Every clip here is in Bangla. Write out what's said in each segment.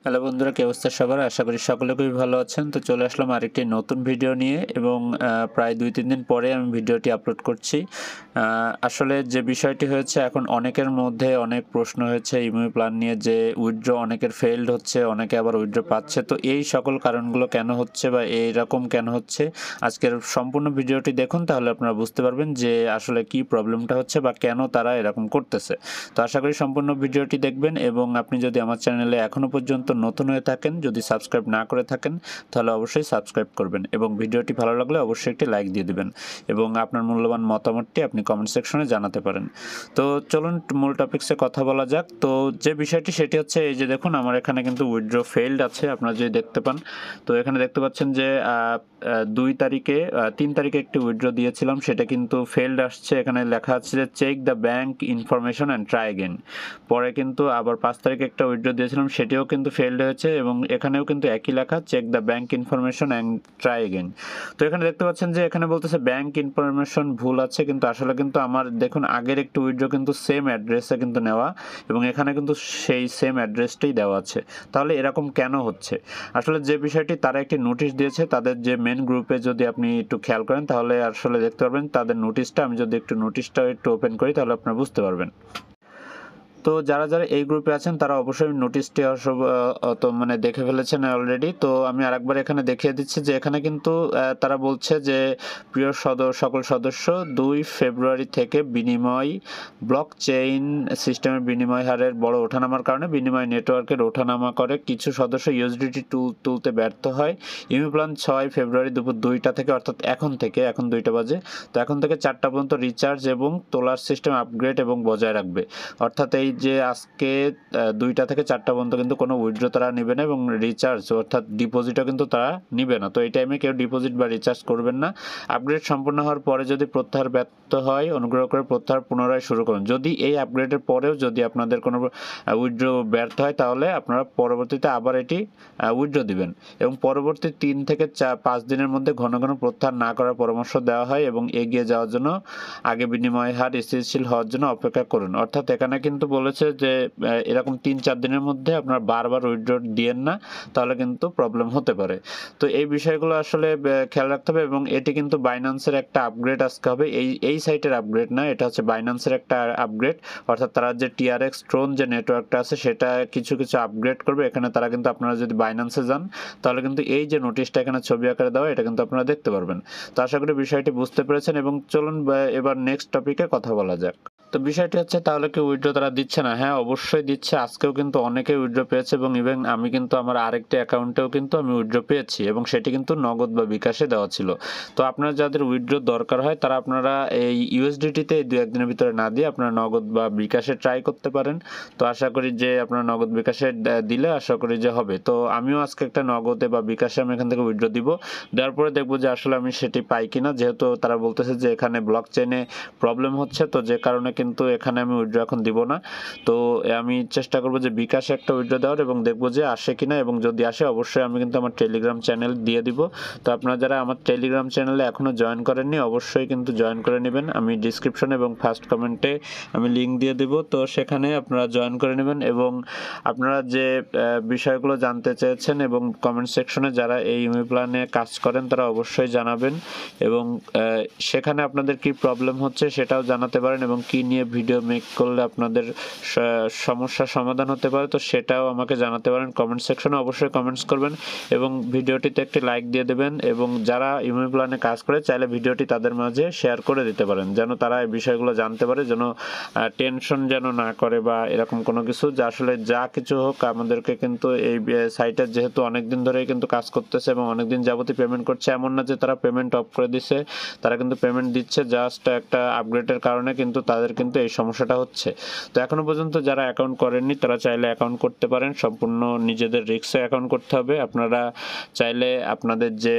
হ্যালো বন্ধুরা, কি অবস্থা সবার? আশা করি সকলে খুবই ভালো আছেন। তো চলে আসলাম আরেকটি নতুন ভিডিও নিয়ে এবং প্রায় 2-3 দিন পরে আমি ভিডিওটি আপলোড করছি। আসলে যে বিষয়টি হয়েছে, এখন অনেকের মধ্যে অনেক প্রশ্ন হয়েছে ইমুভি প্ল্যান নিয়ে, যে উইথড্র অনেকের ফেইলড হচ্ছে, অনেকে আবার উইথড্র পাচ্ছে। তো এই সকল কারণগুলো কেন হচ্ছে বা এইরকম কেন হচ্ছে, আজকের সম্পূর্ণ ভিডিওটি দেখুন, তাহলে আপনারা বুঝতে পারবেন যে আসলে কি প্রবলেমটা হচ্ছে বা কেন তারা এরকম করতেছে। তো আশা করি সম্পূর্ণ ভিডিওটি দেখবেন এবং আপনি যদি আমার চ্যানেলে এখনও পর্যন্ত নতুন হয়ে থাকেন, যদি সাবস্ক্রাইব না করে থাকেন, তাহলে অবশ্যই সাবস্ক্রাইব করবেন এবং ভিডিওটি ভালো লাগলে অবশ্যই একটি লাইক দিয়ে দিবেন এবং আপনার মূল্যবান মতামতটি আপনি কমেন্ট সেকশনে জানাতে পারেন। তো চলুন মূল টপিকসে কথা বলা যাক। তো যে বিষয়টি সেটি হচ্ছে, এই যে দেখুন আমার এখানে কিন্তু উইথড্র ফেইলড আছে, আপনারা যদি দেখতে পান। তো এখানে দেখতে পাচ্ছেন যে 3 তারিখে একটি উইথড্র দিয়েছিলাম, সেটা কিন্তু ফেইলড আসছে। এখানে লেখা আছে যে check the bank information and try again. পরে কিন্তু আবার 5 তারিখে একটা উইথড্র দিয়েছিলাম, সেটিও কিন্তু ফেইলড হয়েছে এবং এখানেও কিন্তু একই লেখা, check the bank information and try again. তো এখানে দেখতে পাচ্ছেন যে এখানে বলতেছে ব্যাংক ইনফরমেশন ভুল আছে, কিন্তু আসলে কিন্তু আমার দেখুন আগের একটু উইথড্র কিন্তু সেম অ্যাড্রেসে কিন্তু নেওয়া এবং এখানে কিন্তু সেই সেম অ্যাড্রেসটাই দেওয়া আছে। তাহলে এরকম কেন হচ্ছে? আসলে যে বিষয়টি, তারা একটি নোটিশ দিয়েছে তাদের যে মেন গ্রুপে, যদি আপনি একটু খেয়াল করেন তাহলে আসলে দেখতে পারবেন তাদের নোটিশটা। আমি যদি একটু নোটিশটা একটু ওপেন করি তাহলে আপনারা বুঝতে পারবেন। তো যারা যারা এই গ্রুপে আছেন তারা অবশ্যই নোটিশটি তো মানে দেখে ফেলেছেন অলরেডি। তো আমি আরেকবার এখানে দেখিয়ে দিচ্ছি যে এখানে কিন্তু তারা বলছে যে প্রিয় সকল সদস্য, 2 ফেব্রুয়ারি থেকে বিনিময় ব্লক চেইন সিস্টেমের বিনিময় হারের বড় ওঠানামার কারণে বিনিময় নেটওয়ার্কের ওঠানামা করে কিছু সদস্য ইউএসডিটি তুলতে ব্যর্থ হয়। ইমুভি প্ল্যান 6 ফেব্রুয়ারি দুপুর 2টা থেকে, অর্থাৎ এখন 2টা বাজে, তো এখন থেকে 4টা পর্যন্ত রিচার্জ এবং তোলার সিস্টেম আপগ্রেড এবং বজায় রাখবে। অর্থাৎ এই যে আজকে 2টা থেকে 4টা পর্যন্ত কিন্তু কোনো উইথড্র তারা নেবে না এবং রিচার্জ অর্থাৎ ডিপোজিটও কিন্তু তারা নিবে না। তো এই টাইমে কেউ ডিপোজিট বা রিচার্জ করবেন না। আপগ্রেড সম্পূর্ণ হওয়ার পরে যদি প্রত্যাহার ব্যর্থ হয়, অনুগ্রহ করে প্রত্যাহার পুনরায় শুরু করুন। যদি এই আপগ্রেডের পরেও যদি আপনাদের কোনো উইথড্র ব্যর্থ হয়, তাহলে আপনারা পরবর্তীতে আবার এটি উইথড্র দিবেন এবং পরবর্তী 3 থেকে 5 দিনের মধ্যে ঘন ঘন প্রত্যাহার না করার পরামর্শ দেওয়া হয় এবং এগিয়ে যাওয়ার জন্য আগে বিনিময় হার স্থিতিশীল হওয়ার জন্য অপেক্ষা করুন। অর্থাৎ এখানে কিন্তু বলেছে যে এরকম 3-4 দিনের মধ্যে আপনারা বারবার উইথড্র দিয়েন না, তাহলে কিন্তু প্রবলেম হতে পারে। তো এই বিষয়গুলো আসলে খেয়াল রাখতে হবে এবং এটি কিন্তু বাইন্যান্সের একটা আপগ্রেড আজকে হবে। এই সাইটের আপগ্রেড না, এটা হচ্ছে বাইন্যান্সের একটা আপগ্রেড। অর্থাৎ তারা যে টিআরএক্স ট্রোন যে নেটওয়ার্কটা আছে সেটা কিছু কিছু আপগ্রেড করবে। এখানে তারা কিন্তু, আপনারা যদি বাইন্যান্সে যান তাহলে কিন্তু এই যে নোটিশটা এখানে ছবি আকারে দেওয়া, এটা কিন্তু আপনারা দেখতে পারবেন। তো আশা করি বিষয়টি বুঝতে পেরেছেন এবং চলুন এবার নেক্সট টপিকে কথা বলা যাক। তো বিষয়টি হচ্ছে, তাহলে কি উইথড্র তারা দিচ্ছে না? হ্যাঁ, অবশ্যই দিচ্ছে। আজকেও কিন্তু অনেকে উইথড্র পেয়েছে এবং ইভেন আমি কিন্তু আমার আরেকটি অ্যাকাউন্টেও কিন্তু আমি উইথড্র পেয়েছি এবং সেটি কিন্তু নগদ বা বিকাশে দেওয়া ছিল। তো আপনারা যাদের উইথড্র দরকার হয় তারা আপনারা এই ইউএসডিটিতে 2-1 দিনের ভিতরে না দিয়ে আপনারা নগদ বা বিকাশে ট্রাই করতে পারেন। তো আশা করি যে আপনারা নগদ বিকাশে দিলে আশা করি যে হবে। তো আমিও আজকে একটা নগদে বা বিকাশে আমি এখান থেকে উইথড্র দিব। দেওয়ার পরে দেখবো যে আসলে আমি সেটি পাই কিনা, যেহেতু তারা বলতেছে যে এখানে ব্লক চেইনে প্রবলেম হচ্ছে, তো যে কারণে কিন্তু এখানে আমি উইথড্র এখন দিব না। তো আমি চেষ্টা করব যে বিকাশে একটা উইথড্র দেওয়ার এবং দেখবো যে আসে কিনা, এবং যদি আসে অবশ্যই আমি কিন্তু আমার টেলিগ্রাম চ্যানেল দিয়ে দিব। তো আপনারা যারা আমার টেলিগ্রাম চ্যানেলে এখনও জয়েন করেননি অবশ্যই কিন্তু জয়েন করে নেবেন। আমি ডিসক্রিপশন এবং ফার্স্ট কমেন্টে আমি লিঙ্ক দিয়ে দিব, তো সেখানে আপনারা জয়েন করে নেবেন এবং আপনারা যে বিষয়গুলো জানতে চেয়েছেন এবং কমেন্ট সেকশনে যারা এই ইমুভি প্ল্যানে কাজ করেন তারা অবশ্যই জানাবেন এবং সেখানে আপনাদের কি প্রবলেম হচ্ছে সেটাও জানাতে পারেন এবং কি নিয়ে ভিডিও মেক করলে আপনাদের সমস্যার সমাধান হতে পারে, তো সেটাও আমাকে জানাতে পারেন কমেন্ট সেকশনে। অবশ্যই কমেন্টস করবেন এবং ভিডিওটিতে একটি লাইক দিয়ে দেবেন এবং যারা ইমুভি প্ল্যানে কাজ করে চাইলে ভিডিওটি তাদের মাঝে শেয়ার করে দিতে পারেন, যেন তারা এই বিষয়গুলো জানতে পারে, যেন টেনশন যেন না করে বা এরকম কোনো কিছু। যে আসলে যা কিছু হোক, আমাদেরকে কিন্তু এই সাইটে যেহেতু অনেকদিন ধরেই কিন্তু কাজ করতেছে এবং অনেকদিন যাবতীয় পেমেন্ট করছে, এমন না যে তারা পেমেন্ট অফ করে দিছে, তারা কিন্তু পেমেন্ট দিচ্ছে, জাস্ট একটা আপগ্রেডের কারণে কিন্তু তাদের কিন্তু এই সমস্যাটা হচ্ছে। তো এখনো পর্যন্ত যারা অ্যাকাউন্ট করেননি তারা চাইলে অ্যাকাউন্ট করতে পারেন, সম্পূর্ণ নিজেদের রিস্কে অ্যাকাউন্ট করতে হবে। আপনারা চাইলে আপনাদের যে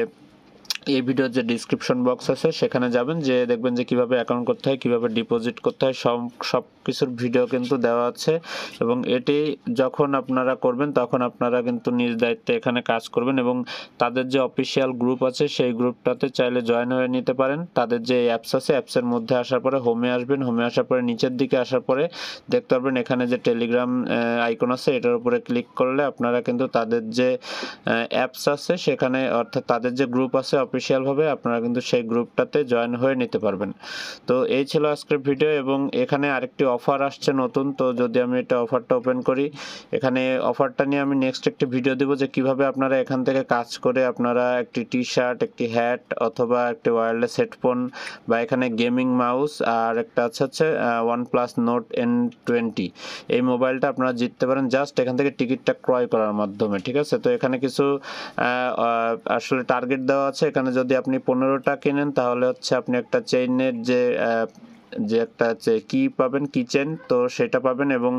এই ভিডিওর যে ডিসক্রিপশন বক্স আছে সেখানে যাবেন, যে দেখবেন যে কীভাবে অ্যাকাউন্ট করতে হয়, কীভাবে ডিপোজিট করতে হয়, সব কিছুর ভিডিও কিন্তু দেওয়া আছে। এবং এটি যখন আপনারা করবেন তখন আপনারা কিন্তু নিজ দায়িত্বে এখানে কাজ করবেন, এবং তাদের যে অফিসিয়াল গ্রুপ আছে সেই গ্রুপটাতে চাইলে জয়েন হয়ে নিতে পারেন। তাদের যে অ্যাপস আছে, অ্যাপসের মধ্যে আসার পরে হোমে আসবেন, হোমে আসার পরে নিচের দিকে আসার পরে দেখতে পারবেন এখানে যে টেলিগ্রাম আইকন আছে, এটার উপরে ক্লিক করলে আপনারা কিন্তু তাদের যে অ্যাপস আছে সেখানে, অর্থাৎ তাদের যে গ্রুপ আছে অফিসিয়ালভাবে, আপনারা কিন্তু সেই গ্রুপটাতে জয়েন হয়ে নিতে পারবেন। তো এই ছিল আজকের ভিডিও, এবং এখানে আরেকটি অফার আসছে নতুন। তো যদি আমি এটা অফারটা ওপেন করি, এখানে অফারটা নিয়ে আমি নেক্সট একটি ভিডিও দেবো যে কিভাবে আপনারা এখান থেকে কাজ করে আপনারা একটি টি শার্ট, একটি হ্যাট অথবা একটি ওয়্যারলেস হেডফোন বা এখানে গেমিং মাউস আর একটা হচ্ছে OnePlus Note N20 এই মোবাইলটা আপনারা জিততে পারেন জাস্ট এখান থেকে টিকিটটা ক্রয় করার মাধ্যমে। ঠিক আছে, তো এখানে কিছু আসলে টার্গেট দেওয়া আছে। এখানে যদি আপনি 15টা কেনেন তাহলে হচ্ছে আপনি একটা চেইনের যে একটা কি পাবেন, কিচেন, তো সেটা পাবেন। এবং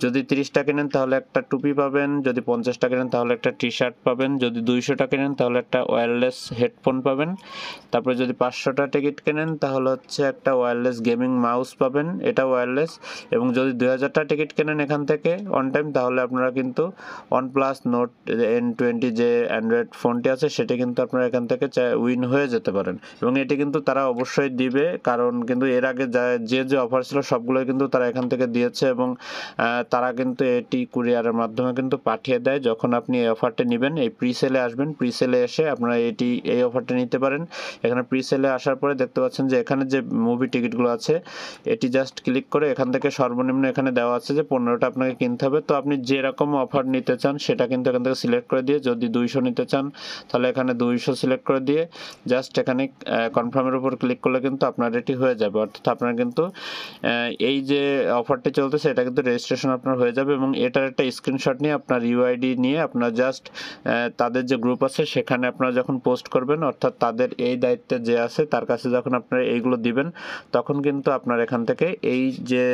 যদি 30টা কেনেন তাহলে একটা টুপি পাবেন, যদি 50টা কেনেন তাহলে একটা টি শার্ট পাবেন, যদি 200টা কেনেন তাহলে একটা ওয়্যারলেস হেডফোন পাবেন। তারপরে যদি 500টা টিকিট কেনেন তাহলে হচ্ছে একটা ওয়্যারলেস গেমিং মাউস পাবেন, এটা ওয়্যারলেস। এবং যদি 2000টা টিকিট কেনেন এখান থেকে অন টাইম তাহলে আপনারা কিন্তু OnePlus Note N20 যে অ্যান্ড্রয়েড ফোনটি আছে সেটা কিন্তু আপনারা এখান থেকে উইন হয়ে যেতে পারেন। এবং এটি কিন্তু তারা অবশ্যই দিবে, কারণ কিন্তু এর আগে যে অফার ছিল সবগুলোই কিন্তু তারা এখান থেকে দিয়েছে, এবং তারা কিন্তু এটি কুরিয়ারের মাধ্যমে কিন্তু পাঠিয়ে দেয়। যখন আপনি এই অফারটি নেবেন, এই প্রিসেলে আসবেন, প্রিসেলে এসে আপনারা এই অফারটা নিতে পারেন। এখানে প্রিসেলে আসার পরে দেখতে পাচ্ছেন যে এখানে যে মুভি টিকিটগুলো আছে এটি জাস্ট ক্লিক করে এখান থেকে সর্বনিম্ন এখানে দেওয়া আছে যে 15টা আপনাকে কিনতে হবে। তো আপনি যেরকম অফার নিতে চান সেটা কিন্তু এখান থেকে সিলেক্ট করে দিয়ে, যদি 200 নিতে চান তাহলে এখানে 200 সিলেক্ট করে দিয়ে জাস্ট এখানে কনফার্মের উপর ক্লিক করলে কিন্তু আপনার এটি হয়ে যাবে। অর্থাৎ আপনার কিন্তু এই যে অফারটি চলতেছে এটা কিন্তু রেজিস্ট্রেশন আপনার হয়ে যাবে। এবং এটার একটা স্ক্রিনশট নিয়ে আপনার ইউআইডি নিয়ে আপনার জাস্ট তাদের যে গ্রুপ আছে সেখানে আপনারা যখন পোস্ট করবেন, অর্থাৎ তাদের এই দায়িত্বে যে আছে তার কাছে যখন আপনারা এইগুলো দিবেন তখন কিন্তু আপনার এখান থেকে এই যে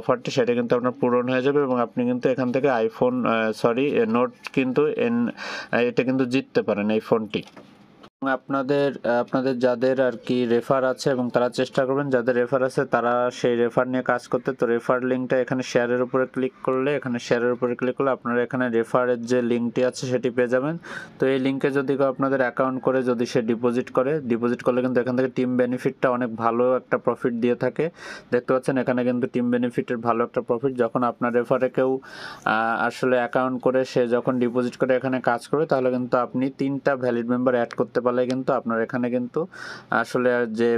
অফারটি সেটা কিন্তু আপনার পূরণ হয়ে যাবে, এবং আপনি কিন্তু এখান থেকে নোট কিন্তু এটা কিন্তু জিততে পারেন এই ফোনটি। আপনাদের যাদের আর কি রেফার আছে এবং তারা চেষ্টা করবেন যাদের রেফার আছে তারা সেই রেফার নিয়ে কাজ করতে। তো রেফার লিঙ্কটা এখানে শেয়ারের উপরে ক্লিক করলে, আপনারা এখানে রেফারের যে লিঙ্কটি আছে সেটি পেয়ে যাবেন। তো এই লিঙ্কে যদি আপনাদের অ্যাকাউন্ট করে যদি সে ডিপোজিট করলে কিন্তু এখান থেকে টিম বেনিফিটটা অনেক ভালো একটা প্রফিট দিয়ে থাকে। দেখতে পাচ্ছেন এখানে কিন্তু টিম বেনিফিটের ভালো একটা প্রফিট, যখন আপনার রেফারে কেউ আসলে অ্যাকাউন্ট করে সে যখন ডিপোজিট করে এখানে কাজ করবে তাহলে কিন্তু আপনি 3টা ভ্যালিড মেম্বার অ্যাড করতে পারলে কিন্তু আপনার এখানে কিন্তু আসলে যে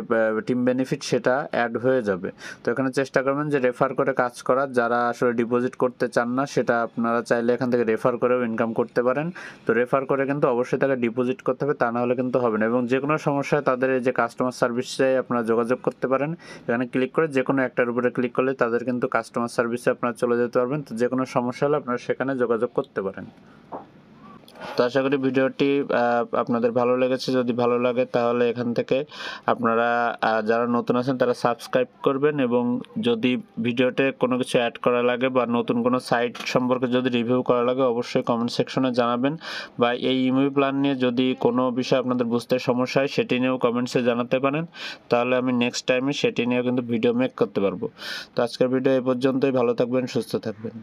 টিম বেনিফিট সেটা অ্যাড হয়ে যাবে। তো এখানে চেষ্টা করবেন যে রেফার করে কাজ করার, যারা আসলে ডিপোজিট করতে চান না সেটা আপনারা চাইলে এখান থেকে রেফার করেও ইনকাম করতে পারেন। তো রেফার করে কিন্তু অবশ্যই তাকে ডিপোজিট করতে হবে, তা না হলে কিন্তু হবে না। এবং যে কোনো সমস্যায় তাদের এই যে কাস্টমার সার্ভিসে আপনারা যোগাযোগ করতে পারেন। এখানে ক্লিক করে যে কোনো একটার উপরে ক্লিক করলে তাদের কিন্তু কাস্টমার সার্ভিসে আপনারা চলে যেতে পারবেন। তো যে কোনো সমস্যা হলে আপনারা সেখানে যোগাযোগ করতে পারেন। তো আশা করি ভিডিওটি আপনাদের ভালো লেগেছে। যদি ভালো লাগে তাহলে এখান থেকে আপনারা যারা নতুন আছেন তারা সাবস্ক্রাইব করবেন, এবং যদি ভিডিওতে কোনো কিছু অ্যাড করা লাগে বা নতুন কোনো সাইট সম্পর্কে যদি রিভিউ করা লাগে অবশ্যই কমেন্ট সেকশনে জানাবেন। বা এই ইমুভি প্ল্যান নিয়ে যদি কোনো বিষয় আপনাদের বুঝতে সমস্যা হয় সেটি নিয়েও কমেন্টসে জানাতে পারেন, তাহলে আমি নেক্সট টাইমে সেটি নিয়েও কিন্তু ভিডিও মেক করতে পারবো। তো আজকের ভিডিও এই পর্যন্তই। ভালো থাকবেন, সুস্থ থাকবেন।